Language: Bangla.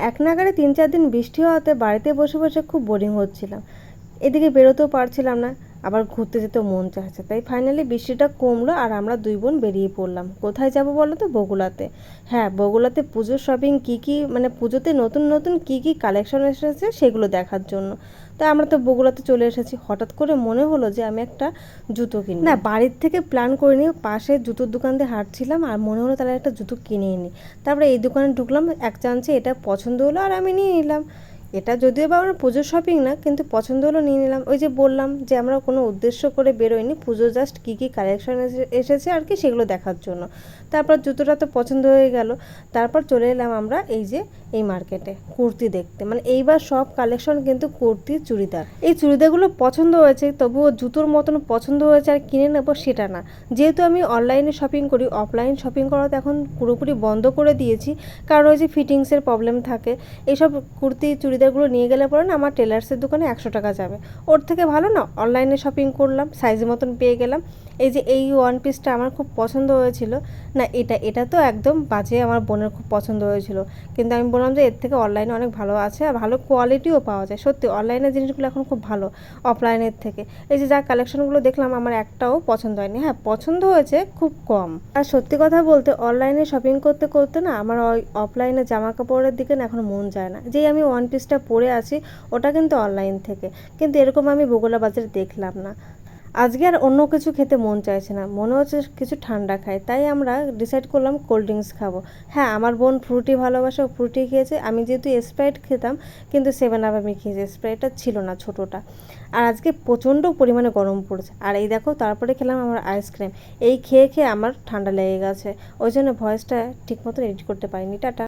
এক নাগাড়ে ৩-৪ দিন বৃষ্টি হওয়াতে বাড়িতে বসে বসে খুব বোরিং হচ্ছিলাম। এদিকে বেরোতেও পারছিলাম না, আবার ঘুরতে যেতেও মন চাইছে। তাই ফাইনালি বৃষ্টিটা কমলো আর আমরা 2 বোন বেরিয়ে পড়লাম। কোথায় যাব বলো তো? বগুড়াতে। হ্যাঁ, বগুড়াতে পুজোর শপিং কী কী, মানে পুজোতে নতুন নতুন কী কী কালেকশন এসেছে সেগুলো দেখার জন্য। তাই আমরা তো বগুড়াতে চলে এসেছি। হঠাৎ করে মনে হলো যে আমি একটা জুতো কিনি। না, বাড়ির থেকে প্ল্যান করিনি, পাশে জুতোর দোকান দিয়ে হাঁটছিলাম আর মনে হলো তাহলে একটা জুতো কিনেই নিই। তারপরে এই দোকানে ঢুকলাম, এক চান্সে এটা পছন্দ হলো আর আমি নিয়ে নিলাম। এটা যদিও বা আমার পুজোর শপিং না, কিন্তু পছন্দ হলো নিয়ে নিলাম। ওই যে বললাম যে আমরা কোনো উদ্দেশ্য করে বেরোইনি, পুজো জাস্ট কী কী কালেকশন এসেছে আর কি সেগুলো দেখার জন্য। তারপর জুতোটা তো পছন্দ হয়ে গেল। তারপর চলে এলাম আমরা এই যে এই মার্কেটে কুর্তি দেখতে। মানে এইবার সব কালেকশন কিন্তু কুর্তি, চুড়িদার। এই চুড়িদারগুলো পছন্দ হয়েছে, তবুও জুতোর মতন পছন্দ হয়েছে আর কিনে নেবো সেটা না। যেহেতু আমি অনলাইনে শপিং করি, অফলাইন শপিং করা তো এখন পুরোপুরি বন্ধ করে দিয়েছি, কারণ ওই যে ফিটিংসের প্রবলেম থাকে। এইসব কুর্তি চুড়িদারগুলো নিয়ে গেলে পরে না আমার টেলার্সের দোকানে 100 টাকা যাবে। ওর থেকে ভালো না অনলাইনে শপিং করলাম, সাইজ মতন পেয়ে গেলাম। এই যে এই ওয়ান পিসটা আমার খুব পছন্দ হয়েছিল। না, এটা তো একদম বাজে, আমার বোনের খুব পছন্দ হয়েছিল। কিন্তু আমি বললাম যে এর থেকে অনলাইনে অনেক ভালো আছে আর ভালো কোয়ালিটিও পাওয়া যায়। সত্যি অনলাইনের জিনিসগুলো এখন খুব ভালো অফলাইনের থেকে। এই যে যা কালেকশনগুলো দেখলাম আমার একটাও পছন্দ হয়নি। হ্যাঁ, পছন্দ হয়েছে খুব কম। আর সত্যি কথা বলতে অনলাইনে শপিং করতে করতে না আমার ওই অফলাইনে জামা কাপড়ের দিকে না এখন মন যায় না। যেই আমি ওয়ান পিসটা পরে আছি ওটা কিন্তু অনলাইন থেকে, কিন্তু এরকম আমি বগুড়া বাজারে দেখলাম না। আজকে আর অন্য কিছু খেতে মন চাইছে না, মনে হচ্ছে কিছু ঠান্ডা খাই। তাই আমরা ডিসাইড করলাম কোল্ড ড্রিঙ্কস খাবো। হ্যাঁ, আমার বোন ফ্রুটি ভালোবাসে, ও ফ্রুটি খেয়েছে। আমি যেহেতু স্প্রাইট খেতাম, কিন্তু 7 আপ আমি খেয়েছি, স্প্রাইটটা ছিল না ছোটোটা। আর আজকে প্রচণ্ড পরিমাণে গরম পড়েছে। আর এই দেখো তারপরে খেলাম আমার আইসক্রিম। এই খেয়ে খেয়ে আমার ঠান্ডা লেগে গেছে, ওই জন্য ভয়েসটা ঠিক মতো এডিট করতে পারিনি। টাটা।